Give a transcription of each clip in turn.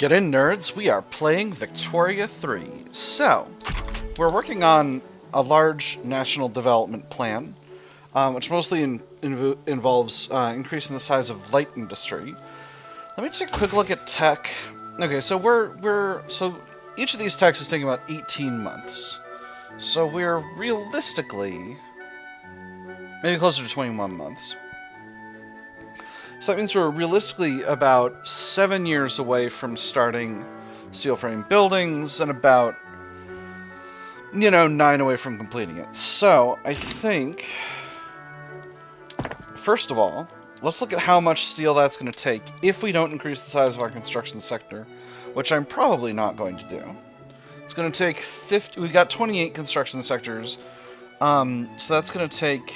Get in, nerds. We are playing Victoria 3. So, we're working on a large national development plan, which mostly involves increasing the size of light industry. Let me take a quick look at tech. Okay, so so each of these techs is taking about 18 months. So we're realistically maybe closer to 21 months. So that means we're realistically about 7 years away from starting steel frame buildings and about, 9 away from completing it. So I think, first of all, let's look at how much steel that's going to take if we don't increase the size of our construction sector, which I'm probably not going to do. It's going to take 50. We got 28 construction sectors, so that's going to take.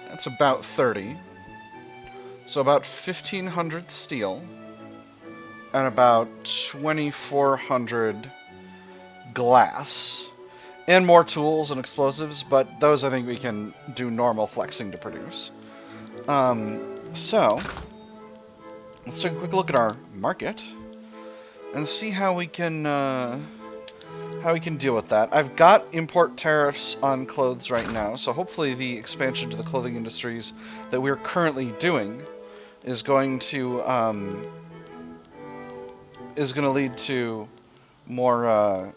That's about 30. So about 1,500 steel and about 2,400 glass. And more tools and explosives, but those I think we can do normal flexing to produce. So, let's take a quick look at our market and see how we can deal with that. I've got import tariffs on clothes right now, so hopefully the expansion to the clothing industries that we're currently doing is going to lead to more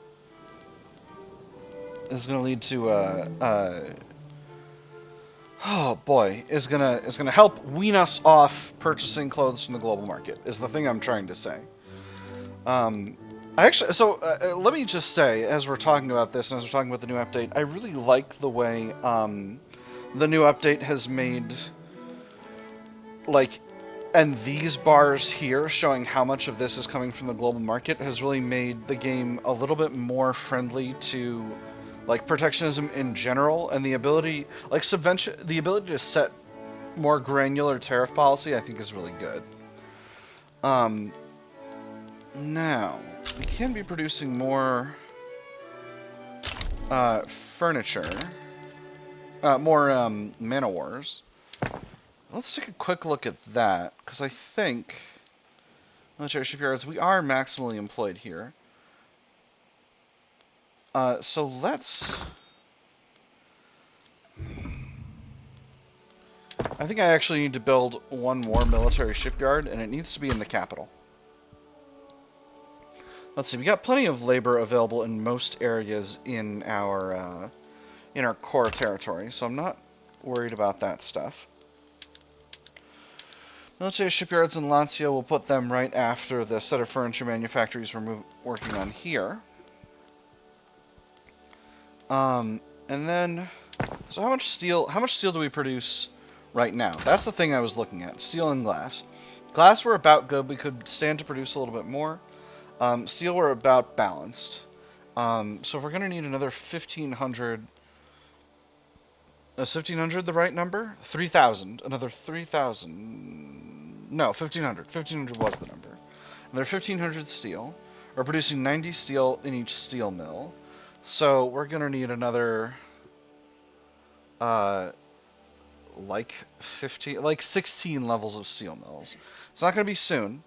oh boy, is gonna help wean us off purchasing clothes from the global market, is the thing I'm trying to say. Let me just say, as we're talking about this, and as we're talking about the new update, I really like the way the new update has made, and these bars here showing how much of this is coming from the global market has really made the game a little bit more friendly to, protectionism in general, and the ability, subvention, the ability to set more granular tariff policy, I think is really good. Now, we can be producing more furniture, more man-o-wars. Let's take a quick look at that, because I think military shipyards, we are maximally employed here. So let's... I think I actually need to build one more military shipyard, and it needs to be in the capital. Let's see, we got plenty of labor available in most areas in our core territory, so I'm not worried about that stuff. Military shipyards in Lazio, we'll put them right after the set of furniture manufactories we're working on here. And then, so how much steel do we produce right now? That's the thing I was looking at, steel and glass. Glass we're about good, we could stand to produce a little bit more. Steel we're about balanced. So if we're going to need another 1,500... Is 1,500 the right number? 3,000. Another 3,000... No, 1,500. 1,500 was the number. Another 1,500 steel. We're producing 90 steel in each steel mill. So we're going to need another... 16 levels of steel mills. It's not going to be soon.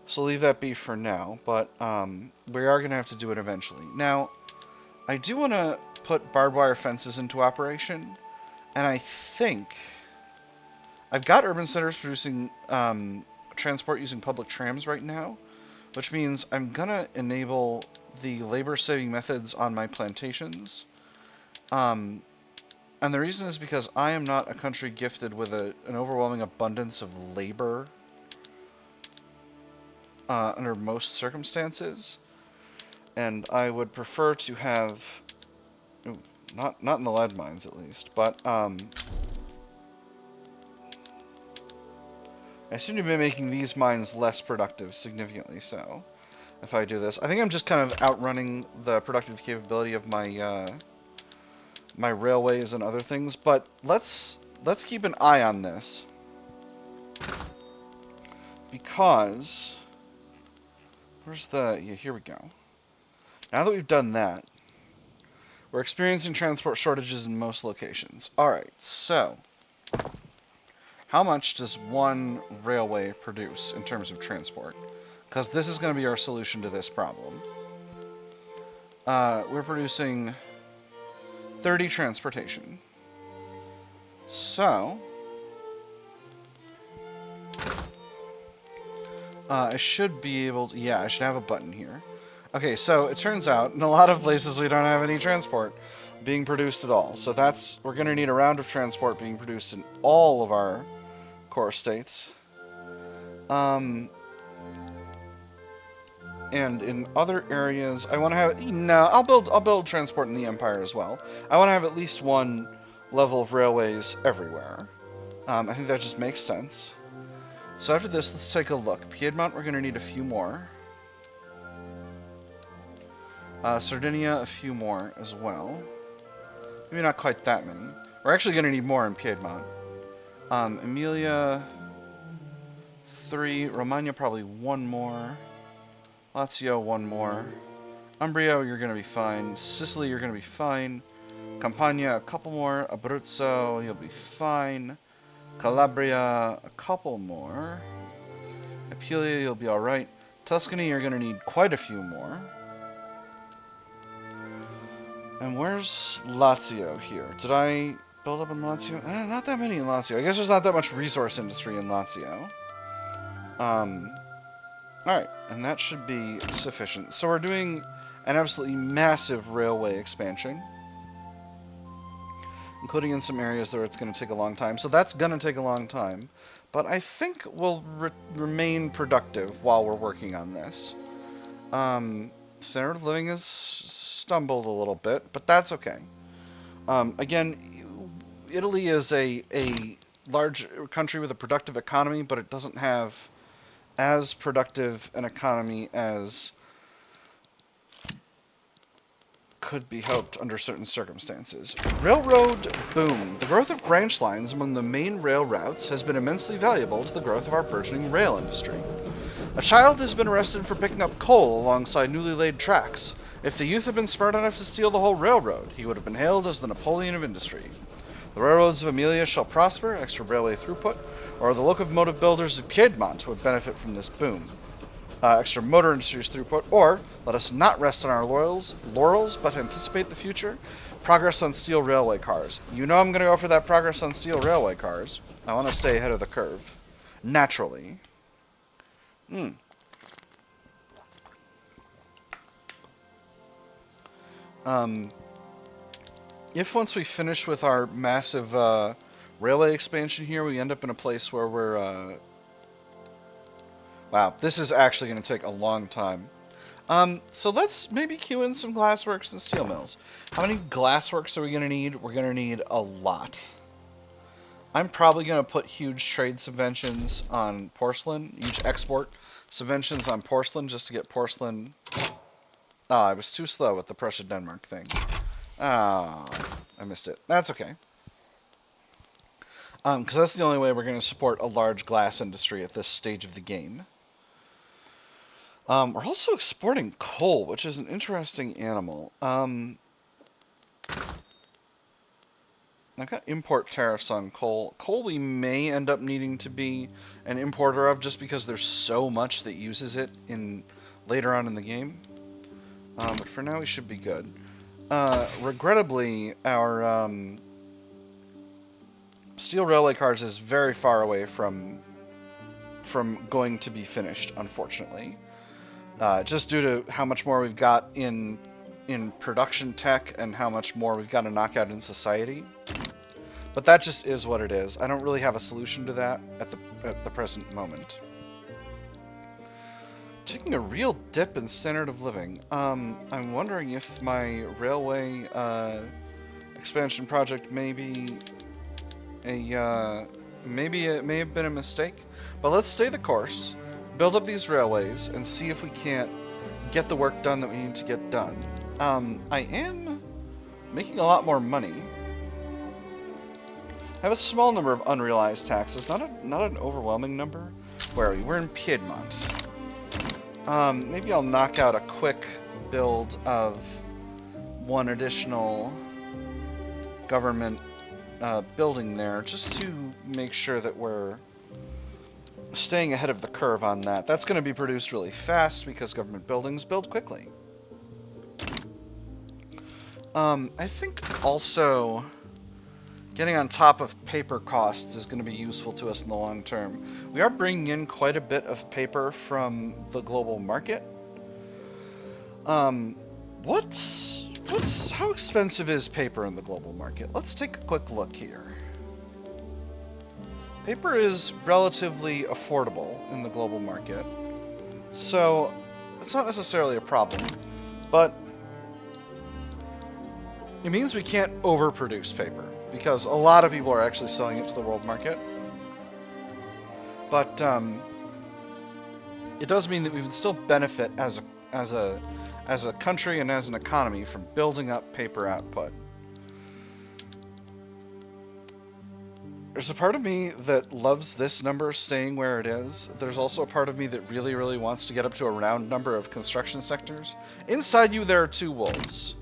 So leave that be for now, but we are going to have to do it eventually. Now, I do want to put barbed wire fences into operation, and I think I've got urban centers producing transport using public trams right now, which means I'm going to enable the labor-saving methods on my plantations. And the reason is because I am not a country gifted with an overwhelming abundance of labor under most circumstances, and I would prefer to have, not in the lead mines at least, but I seem to be making these mines less productive, significantly so, if I do this. I think I'm just kind of outrunning the productive capability of my my railways and other things, but let's keep an eye on this, because where's the... Yeah, here we go. Now that we've done that, we're experiencing transport shortages in most locations. Alright, so How much does one railway produce in terms of transport? Because this is going to be our solution to this problem. We're producing 30 transportation. So, I should be able to, yeah, I should have a button here. Okay, so it turns out in a lot of places we don't have any transport being produced at all. So we're going to need a round of transport being produced in all of our core states. And in other areas, I want to have, no, I'll build transport in the Empire as well. I want to have at least one level of railways everywhere. I think that just makes sense. So after this, let's take a look. Piedmont, we're going to need a few more. Sardinia, a few more as well. Maybe not quite that many. We're actually going to need more in Piedmont. Emilia, 3. Romagna, probably 1 more. Lazio, 1 more. Umbria, you're going to be fine. Sicily, you're going to be fine. Campania, a couple more. Abruzzo, you'll be fine. Calabria, a couple more. Apulia, you'll be alright. Tuscany, you're going to need quite a few more. And where's Lazio here? Did I build up in Lazio? Not that many in Lazio. I guess there's not that much resource industry in Lazio. Alright, and that should be sufficient. So we're doing an absolutely massive railway expansion, including in some areas where it's going to take a long time. So that's going to take a long time, but I think we'll remain productive while we're working on this. Standard of living has stumbled a little bit, but that's okay. Again, Italy is a large country with a productive economy, but it doesn't have as productive an economy as could be hoped under certain circumstances. Railroad boom. The growth of branch lines among the main rail routes has been immensely valuable to the growth of our burgeoning rail industry. A child has been arrested for picking up coal alongside newly laid tracks. If the youth had been smart enough to steal the whole railroad, he would have been hailed as the Napoleon of industry. The railroads of Emilia shall prosper, extra railway throughput, or the locomotive builders of Piedmont would benefit from this boom. Extra motor industries throughput, or let us not rest on our laurels, but anticipate the future. Progress on steel railway cars. You know I'm going to go for that progress on steel railway cars. I want to stay ahead of the curve. Naturally. If once we finish with our massive railway expansion here, we end up in a place where we're... Wow, this is actually going to take a long time. So let's maybe queue in some glassworks and steel mills. How many glassworks are we going to need? We're going to need a lot. I'm probably going to put huge trade subventions on porcelain, huge export subventions on porcelain just to get porcelain. Ah, I was too slow with the Prussia-Denmark thing. Ah, I missed it. That's okay. Because that's the only way we're going to support a large glass industry at this stage of the game. We're also exporting coal, which is an interesting animal. I've got import tariffs on coal. Coal we may end up needing to be an importer of just because there's so much that uses it later on in the game. But for now we should be good. Regrettably, our steel railway cars is very far away from going to be finished, unfortunately. Just due to how much more we've got in production tech and how much more we've got to knock out in society. But that just is what it is. I don't really have a solution to that at the present moment. Taking a real dip in standard of living. I'm wondering if my railway expansion project may have been a mistake. But let's stay the course, build up these railways, and see if we can't get the work done that we need to get done. I am making a lot more money. I have a small number of unrealized taxes, not an overwhelming number. Where are we? We're in Piedmont. Maybe I'll knock out a quick build of one additional government building there just to make sure that we're staying ahead of the curve on that. That's going to be produced really fast because government buildings build quickly. I think also getting on top of paper costs is going to be useful to us in the long term. We are bringing in quite a bit of paper from the global market. How expensive is paper in the global market? Let's take a quick look here. Paper is relatively affordable in the global market, so it's not necessarily a problem, but it means we can't overproduce paper, because a lot of people are actually selling it to the world market. But it does mean that we would still benefit as a country and as an economy from building up paper output. There's a part of me that loves this number staying where it is. There's also a part of me that really, really wants to get up to a round number of construction sectors. Inside you, there are 2 wolves.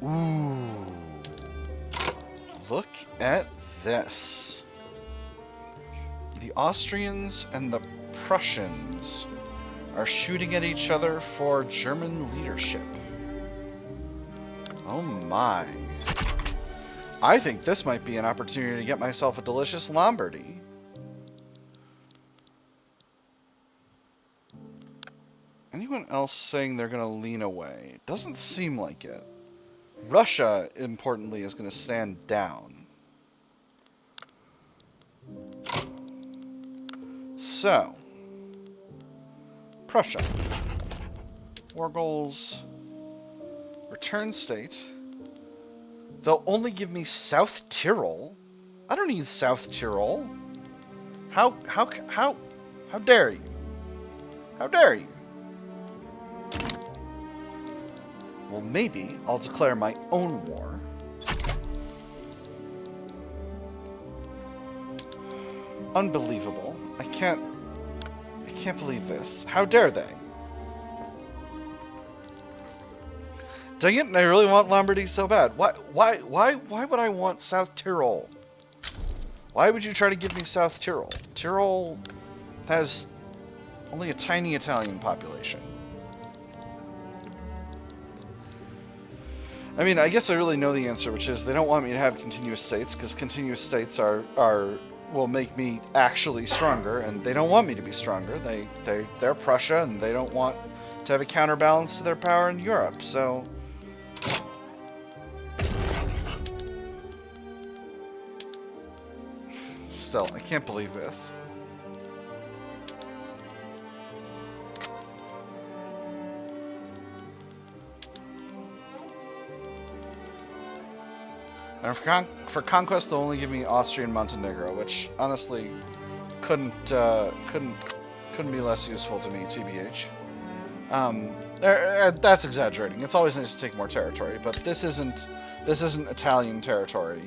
Ooh. Look at this. The Austrians and the Prussians are shooting at each other for German leadership. Oh my. I think this might be an opportunity to get myself a delicious Lombardy. Anyone else saying they're going to lean away? Doesn't seem like it. Russia, importantly, is going to stand down. So, Prussia. War goals. Return state. They'll only give me South Tyrol? I don't need South Tyrol. How dare you? How dare you? Well, maybe I'll declare my own war. Unbelievable. I can't believe this. How dare they? Dang it, and I really want Lombardy so bad. Why would I want South Tyrol? Why would you try to give me South Tyrol? Tyrol has only a tiny Italian population. I mean, I guess I really know the answer, which is they don't want me to have continuous states, because continuous states will make me actually stronger, and they don't want me to be stronger. They're Prussia, and they don't want to have a counterbalance to their power in Europe, so... Still, I can't believe this. And for conquest, they'll only give me Austrian Montenegro, which honestly couldn't be less useful to me, TBH. That's exaggerating. It's always nice to take more territory, but this isn't Italian territory.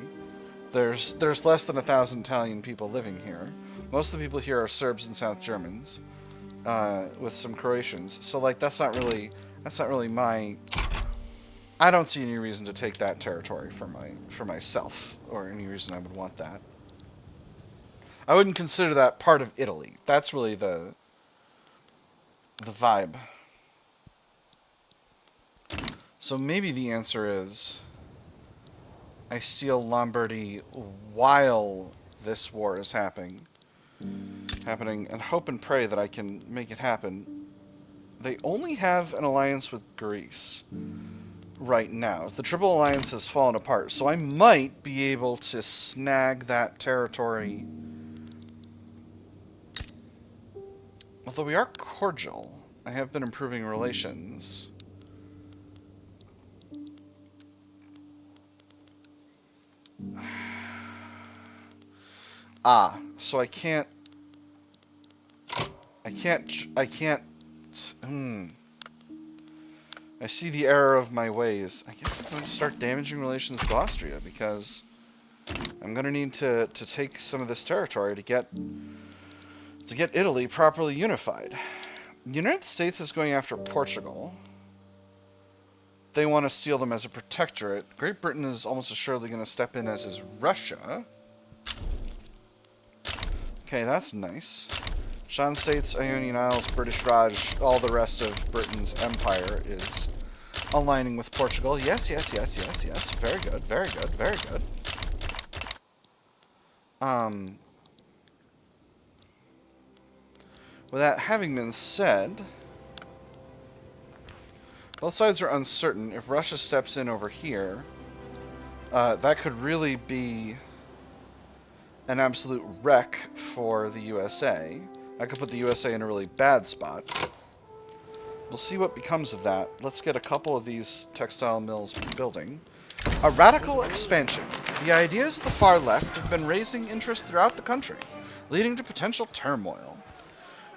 There's less than 1,000 Italian people living here. Most of the people here are Serbs and South Germans, with some Croatians. So like that's not really my. I don't see any reason to take that territory for myself, or any reason I would want that. I wouldn't consider that part of Italy. That's really the vibe. So maybe the answer is I steal Lombardy while this war is happening, and hope and pray that I can make it happen. They only have an alliance with Greece right now. The Triple Alliance has fallen apart, so I might be able to snag that territory. Although we are cordial, I have been improving relations. So I can't. I see the error of my ways. I guess I'm going to start damaging relations with Austria, because I'm going to need to take some of this territory to get Italy properly unified. The United States is going after Portugal. they want to steal them as a protectorate. Great Britain is almost assuredly going to step in, as is Russia. Okay, that's nice. Shan States, Ionian Isles, British Raj, all the rest of Britain's empire is aligning with Portugal. Yes, yes, yes, yes, yes. Very good, very good, very good. With that having been said, both sides are uncertain. If Russia steps in over here, that could really be an absolute wreck for the USA. I could put the USA in a really bad spot. We'll see what becomes of that. Let's get a couple of these textile mills building. A radical expansion. The ideas of the far left have been raising interest throughout the country, leading to potential turmoil.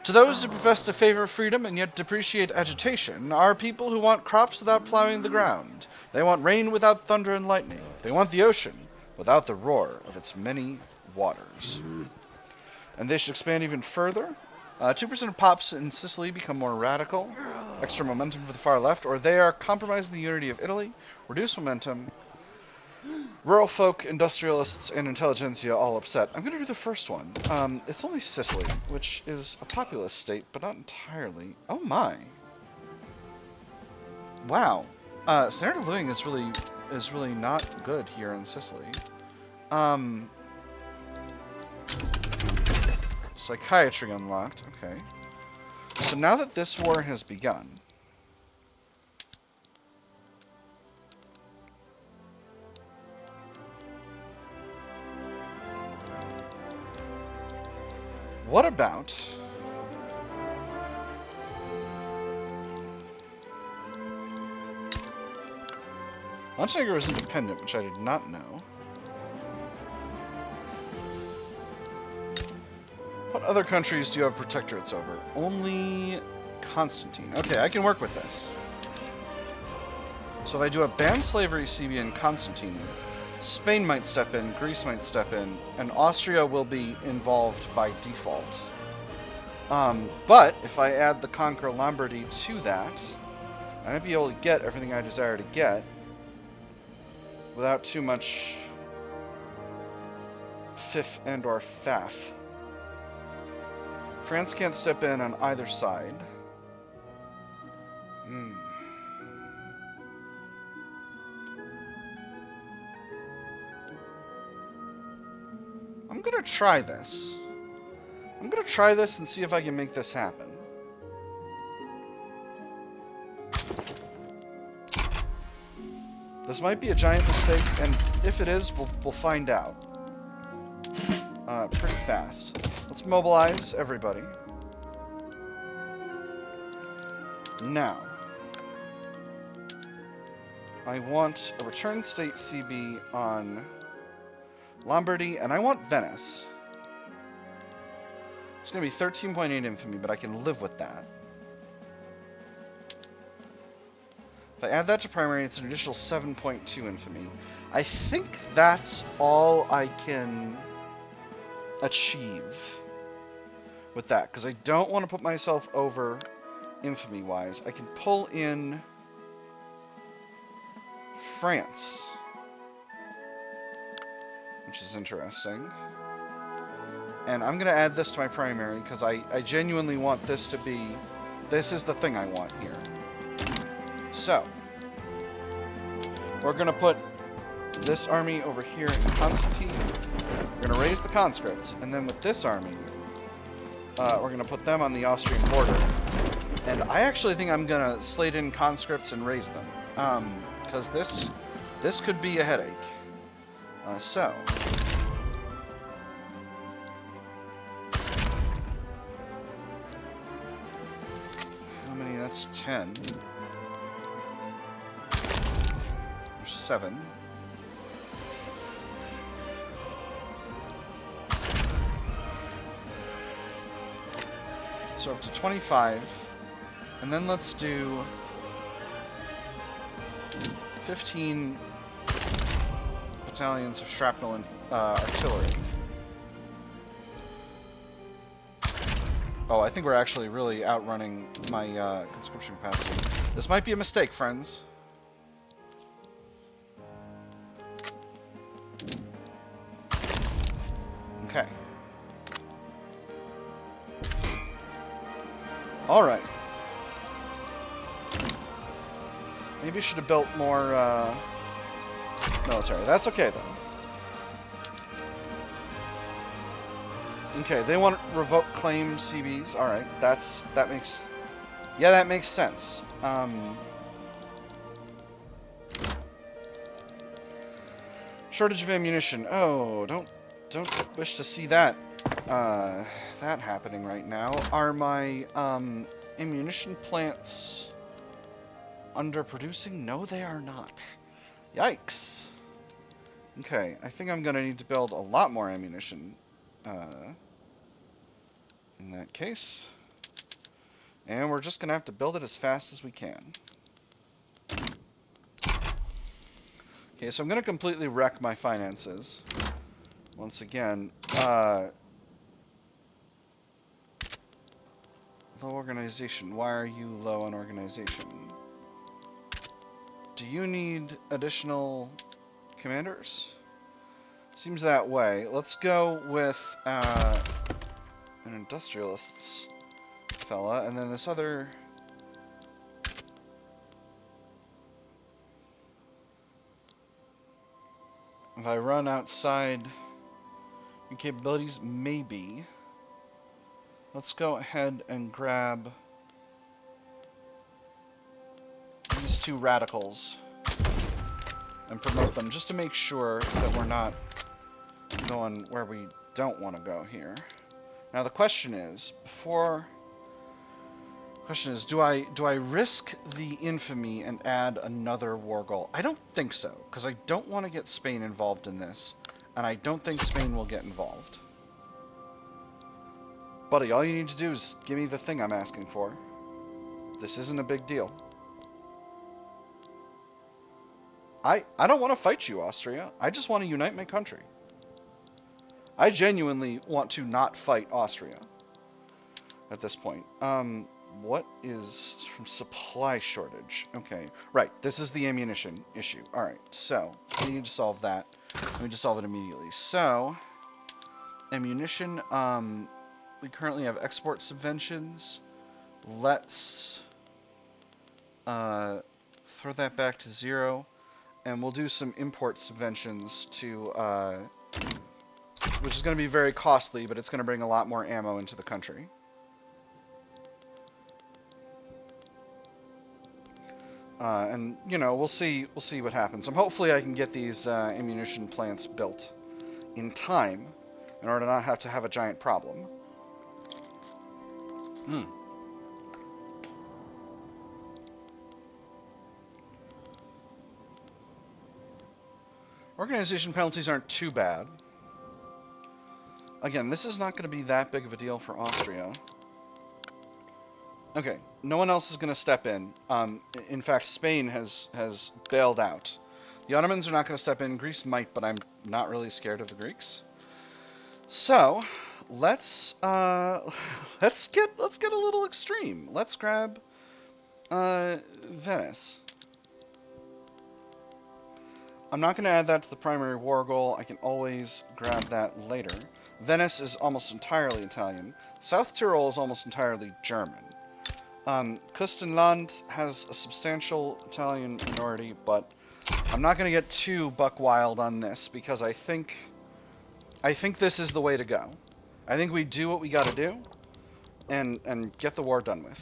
To those who profess to favor freedom and yet depreciate agitation are people who want crops without plowing the ground. They want rain without thunder and lightning. They want the ocean without the roar of its many waters. And they should expand even further. 2% of pops in Sicily become more radical. Extra momentum for the far left. Or they are compromising the unity of Italy. Reduce momentum. Rural folk, industrialists, and intelligentsia all upset. I'm going to do the first one. It's only Sicily, which is a populous state, but not entirely. Oh my. Wow. Standard of living is really not good here in Sicily. Psychiatry unlocked. Okay. So now that this war has begun, what about Montenegro is independent, which I did not know. What other countries do you have protectorates over? Only Constantine. Okay, I can work with this. So if I do a ban slavery CB in Constantine, Spain might step in, Greece might step in, and Austria will be involved by default. But if I add the Conquer Lombardy to that, I might be able to get everything I desire to get without too much fiff and or faff. France can't step in on either side. I'm gonna try this. I'm gonna try this and see if I can make this happen. This might be a giant mistake, and if it is, we'll find out. Pretty fast. Let's mobilize everybody. Now, I want a return state CB on Lombardy, and I want Venice. It's going to be 13.8 infamy, but I can live with that. If I add that to primary, it's an additional 7.2 infamy. I think that's all I can achieve with that, because I don't want to put myself over infamy-wise. I can pull in France, which is interesting. And I'm going to add this to my primary, because I genuinely want this to be... This is the thing I want here. So, we're going to put this army over here in Constantine. We're going to raise the conscripts, and then with this army, we're going to put them on the Austrian border. And I actually think I'm going to slate in conscripts and raise them, because this could be a headache. So, how many? That's 10. There's 7. So up to 25. And then let's do 15 battalions of shrapnel and artillery. Oh, I think we're actually really outrunning my conscription capacity. This might be a mistake, friends. Alright. Maybe I should have built more military. That's okay, though. Okay, they want to revoke claim CBs. Alright, that makes... Yeah, that makes sense. Shortage of ammunition. Oh, don't wish to see that that happening right now. Are my ammunition plants underproducing? No, they are not. Yikes. Okay, I think I'm gonna need to build a lot more ammunition in that case. And we're just gonna have to build it as fast as we can. Okay, so I'm gonna completely wreck my finances. Once again, low organization. Why are you low on organization? Do you need additional commanders? Seems that way. Let's go with an industrialists fella, and then this other... If I run outside your capabilities, maybe. Let's go ahead and grab these two radicals and promote them, just to make sure that we're not going where we don't want to go here. Now the question is, do I risk the infamy and add another war goal? I don't think so, because I don't want to get Spain involved in this, and I don't think Spain will get involved. Buddy, all you need to do is give me the thing I'm asking for. This isn't a big deal. I don't want to fight you, Austria. I just want to unite my country. I genuinely want to not fight Austria at this point. What is from supply shortage? Okay, right. This is the ammunition issue. All right, so we need to solve that. Let me just solve it immediately. So, ammunition. We currently have export subventions. Let's throw that back to 0, and we'll do some import subventions to, which is going to be very costly, but it's going to bring a lot more ammo into the country. And you know, we'll see what happens. Hopefully I can get these ammunition plants built in time in order to not have to have a giant problem. Organization penalties aren't too bad. Again, this is not going to be that big of a deal for Austria. Okay, no one else is going to step in. In fact, Spain has bailed out. The Ottomans are not going to step in. Greece might, but I'm not really scared of the Greeks. So, let's get a little extreme. Let's grab Venice. I'm not going to add that to the primary war goal. I can always grab that later. Venice is almost entirely Italian. South Tyrol is almost entirely German. Küstenland has a substantial Italian minority, but I'm not going to get too buck wild on this because I think this is the way to go. I think we do what we got to do and get the war done with.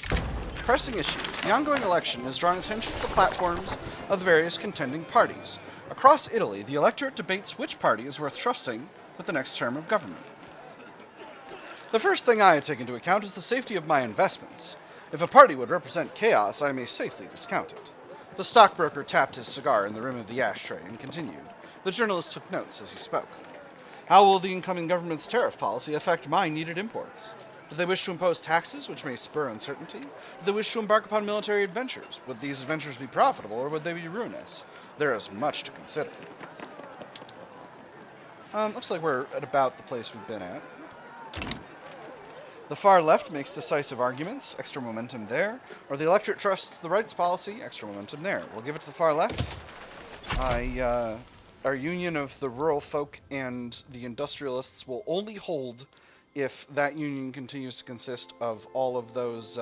Pressing issues. The ongoing election has drawn attention to the platforms of the various contending parties. Across Italy, the electorate debates which party is worth trusting with the next term of government. The first thing I take into account is the safety of my investments. If a party would represent chaos, I may safely discount it. The stockbroker tapped his cigar in the rim of the ashtray and continued. The journalist took notes as he spoke. How will the incoming government's tariff policy affect my needed imports? Do they wish to impose taxes, which may spur uncertainty? Do they wish to embark upon military adventures? Would these adventures be profitable, or would they be ruinous? There is much to consider. Looks like we're at about the place we've been at. The far left makes decisive arguments, extra momentum there, or the electorate trusts the right's policy, extra momentum there. We'll give it to the far left. Our union of the rural folk and the industrialists will only hold if that union continues to consist of all of those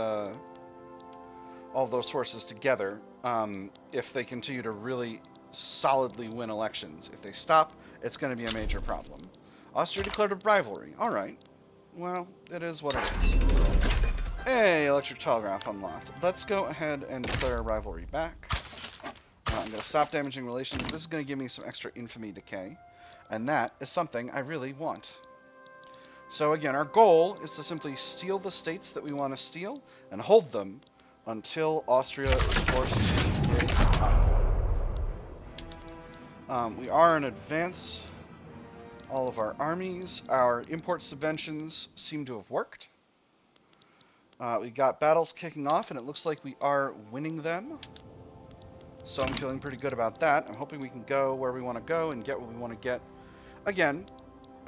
forces together, if they continue to really solidly win elections. If they stop, it's going to be a major problem. Austria declared a rivalry. All right. Well, it is what it is. Hey, electric telegraph unlocked. Let's go ahead and declare a rivalry back. I'm going to stop damaging relations. This is going to give me some extra infamy decay, and that is something I really want. So again, our goal is to simply steal the states that we want to steal and hold them until Austria is forced to give up. We are in advance. All of our armies, our import subventions seem to have worked. We got battles kicking off, and it looks like we are winning them. So I'm feeling pretty good about that. I'm hoping we can go where we want to go and get what we want to get. Again,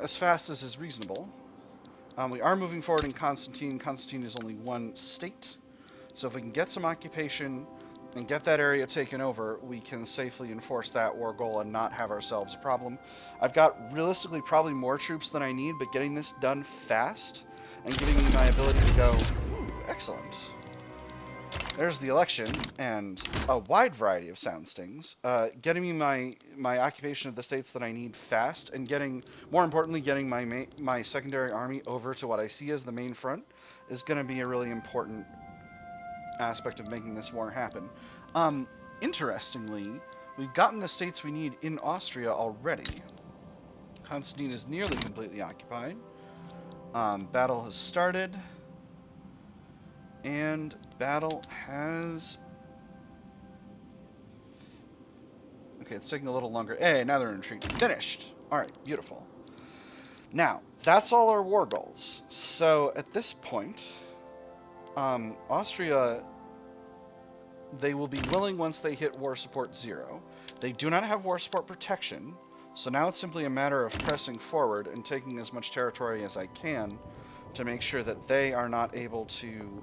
as fast as is reasonable. We are moving forward in Constantine. Constantine is only one state. So if we can get some occupation and get that area taken over, we can safely enforce that war goal and not have ourselves a problem. I've got realistically probably more troops than I need, but getting this done fast and giving me my ability to go, ooh, excellent. There's the election and a wide variety of sound stings. Getting me my occupation of the states that I need fast, and more importantly, getting my secondary army over to what I see as the main front is going to be a really important aspect of making this war happen. Interestingly, we've gotten the states we need in Austria already. Constantine is nearly completely occupied. Battle has started. And battle has... Okay, it's taking a little longer. Hey, now they're in retreat. Finished! Alright, beautiful. Now, that's all our war goals. So, at this point, Austria, they will be willing once they hit war support 0. They do not have war support protection, so now it's simply a matter of pressing forward and taking as much territory as I can to make sure that they are not able to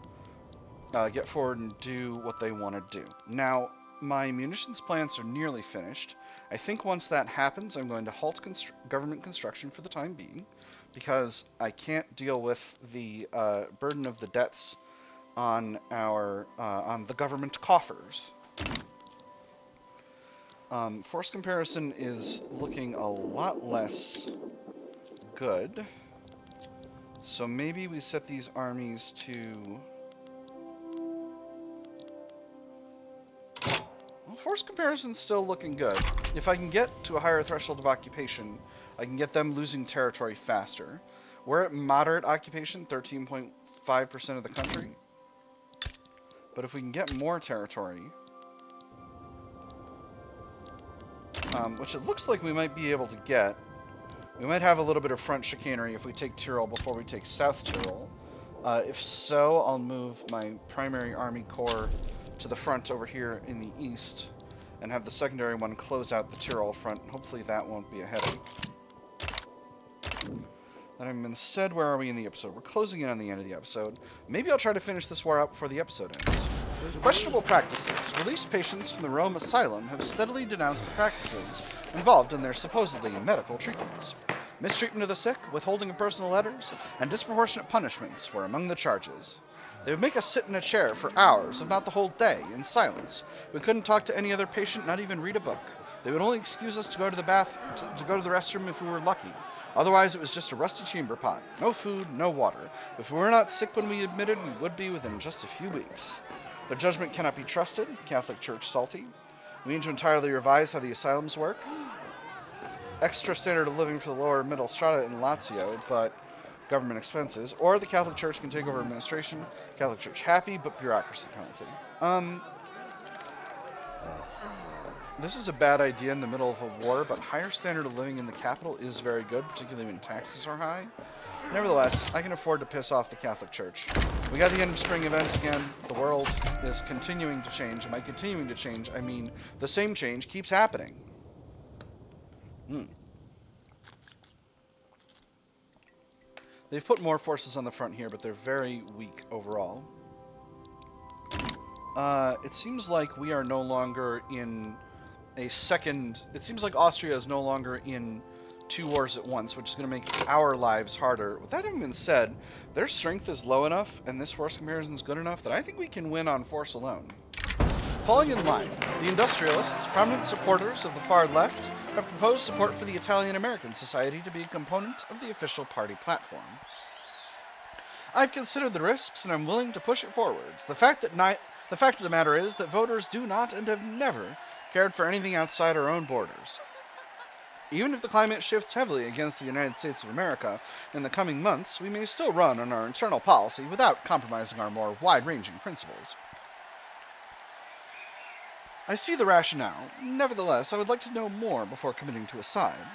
get forward and do what they want to do. Now, my munitions plants are nearly finished. I think once that happens, I'm going to halt government construction for the time being, because I can't deal with the burden of the debts on on the government coffers. Force comparison is looking a lot less good, so maybe we set these armies to... Force comparison's still looking good. If I can get to a higher threshold of occupation, I can get them losing territory faster. We're at moderate occupation, 13.5% of the country. But if we can get more territory, which it looks like we might be able to get, we might have a little bit of front chicanery if we take Tyrol before we take South Tyrol. If so, I'll move my primary army corps to the front over here in the east, and have the secondary one close out the Tyrol front. Hopefully that won't be a headache. That having been said, where are we in the episode? We're closing in on the end of the episode. Maybe I'll try to finish this war out before the episode ends. Questionable practices. Released patients from the Rome Asylum have steadily denounced the practices involved in their supposedly medical treatments. Mistreatment of the sick, withholding of personal letters, and disproportionate punishments were among the charges. They would make us sit in a chair for hours, if not the whole day, in silence. We couldn't talk to any other patient, not even read a book. They would only excuse us to go to the to go to the restroom if we were lucky. Otherwise, it was just a rusty chamber pot. No food, no water. If we were not sick when we admitted, we would be within just a few weeks. Their judgment cannot be trusted. Catholic Church salty. We need to entirely revise how the asylums work. Extra standard of living for the lower middle strata in Lazio, but government expenses, or the Catholic Church can take over administration. Catholic Church happy, but bureaucracy penalty. This is a bad idea in the middle of a war, but higher standard of living in the capital is very good, particularly when taxes are high. Nevertheless, I can afford to piss off the Catholic Church. We got the end of spring event again. The world is continuing to change, and by continuing to change, I mean the same change keeps happening. They've put more forces on the front here, but they're very weak overall. It seems like we are no longer in a second... It seems like Austria is no longer in two wars at once, which is going to make our lives harder. With that having been said, their strength is low enough, and this force comparison is good enough that I think we can win on force alone. Falling in line, the industrialists, prominent supporters of the far left, have proposed support for the Italian-American Society to be a component of the official party platform. I've considered the risks, and I'm willing to push it forwards. The fact of the matter is that voters do not and have never cared for anything outside our own borders. Even if the climate shifts heavily against the United States of America in the coming months, we may still run on our internal policy without compromising our more wide-ranging principles. I see the rationale. Nevertheless, I would like to know more before committing to a side.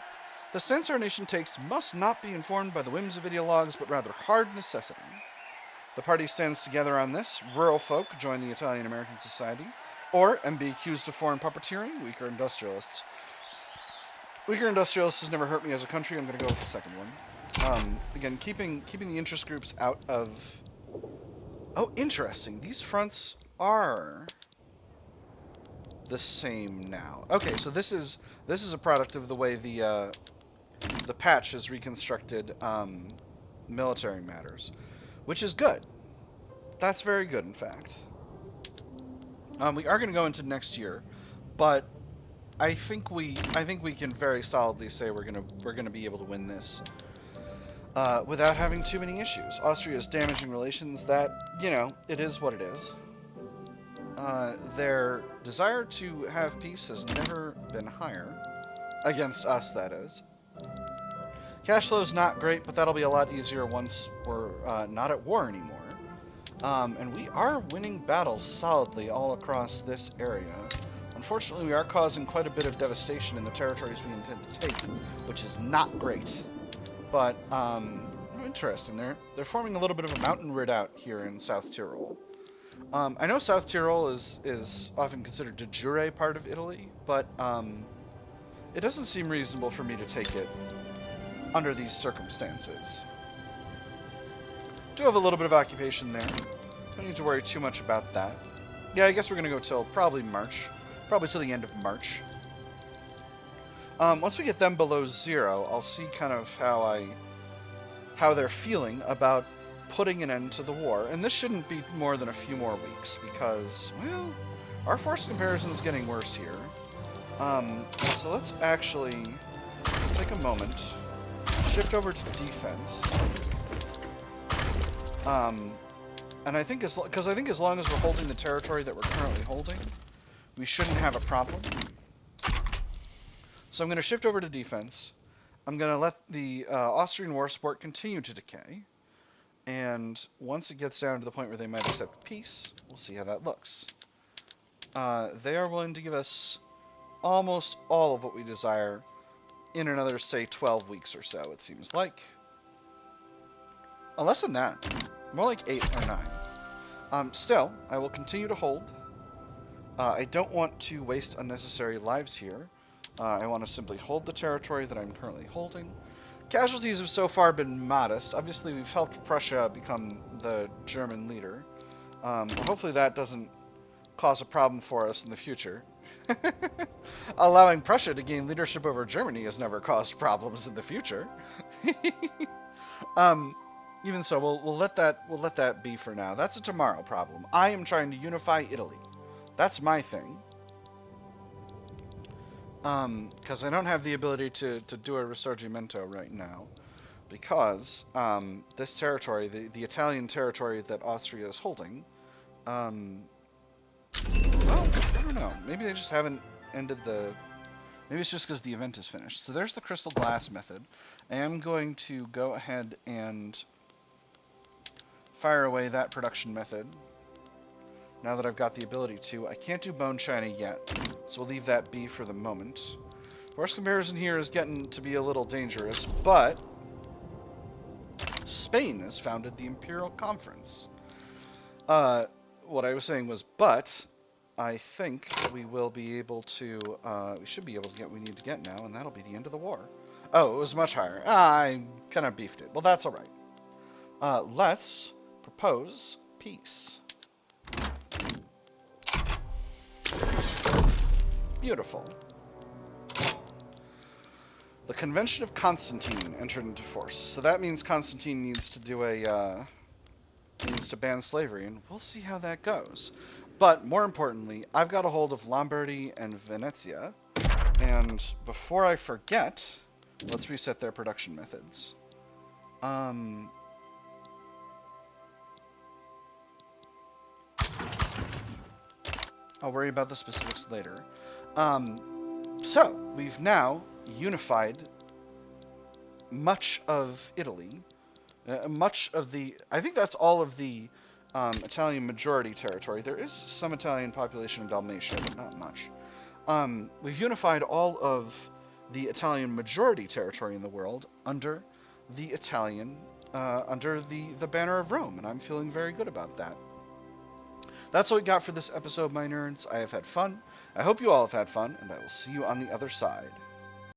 The stance our nation takes must not be informed by the whims of ideologues, but rather hard necessity. The party stands together on this. Rural folk join the Italian-American Society, or and be accused of foreign puppeteering, weaker industrialists. Weaker industrialists has never hurt me as a country. I'm going to go with the second one. Again, keeping the interest groups out of... Oh, interesting. These fronts are the same now. Okay, so this is a product of the way the patch has reconstructed military matters, which is good. That's very good, in fact. We are going to go into next year, but I think we can very solidly say we're gonna be able to win this without having too many issues. Austria's damaging relations. That, you know, it is what it is. Their desire to have peace has never been higher. Against us, that is. Cash flow's not great, but that'll be a lot easier once we're not at war anymore. And we are winning battles solidly all across this area. Unfortunately, we are causing quite a bit of devastation in the territories we intend to take, which is not great. But, interesting. They're forming a little bit of a mountain redoubt here in South Tyrol. I know South Tyrol is often considered de jure part of Italy, but it doesn't seem reasonable for me to take it under these circumstances. Do have a little bit of occupation there. Don't need to worry too much about that. Yeah, I guess we're going to go till probably March. Probably till the end of March. Once we get them below 0, I'll see kind of how they're feeling about putting an end to the war. And this shouldn't be more than a few more weeks because, well, our force comparison is getting worse here. So let's actually take a moment, shift over to defense. And I think because I think as long as we're holding the territory that we're currently holding, we shouldn't have a problem. So I'm going to shift over to defense. I'm going to let the Austrian war support continue to decay. And once it gets down to the point where they might accept peace, we'll see how that looks. They are willing to give us almost all of what we desire in another, say, 12 weeks or so, it seems like. Oh, less than that. More like 8 or 9. Still, I will continue to hold. I don't want to waste unnecessary lives here. I want to simply hold the territory that I'm currently holding. Casualties have so far been modest. Obviously, we've helped Prussia become the German leader. Hopefully that doesn't cause a problem for us in the future. Allowing Prussia to gain leadership over Germany has never caused problems in the future. Even so, we'll let that be for now. That's a tomorrow problem. I am trying to unify Italy. That's my thing. Because I don't have the ability to do a Risorgimento right now. Because this territory, the Italian territory that Austria is holding, well, I don't know. Maybe they just haven't ended the... Maybe it's just because the event is finished. So there's the crystal glass method. I am going to go ahead and fire away that production method. Now that I've got the ability to. I can't do bone china yet, so we'll leave that be for the moment. Force comparison here is getting to be a little dangerous, but Spain has founded the Imperial Conference. What I was saying was, but I think we will be able to, we should be able to get what we need to get now, and that'll be the end of the war. Oh, it was much higher. I kind of beefed it. Well, that's all right. Let's propose peace. Beautiful. The Convention of Constantine entered into force. So that means Constantine needs to do needs to ban slavery, and we'll see how that goes. But more importantly, I've got a hold of Lombardy and Venetia, and before I forget, let's reset their production methods. I'll worry about the specifics later. So, we've now unified much of Italy. Much of the... I think that's all of the Italian majority territory. There is some Italian population in Dalmatia, but not much. We've unified all of the Italian majority territory in the world under the Italian... under the banner of Rome, and I'm feeling very good about that. That's what we got for this episode, my nerds. I have had fun. I hope you all have had fun, and I will see you on the other side.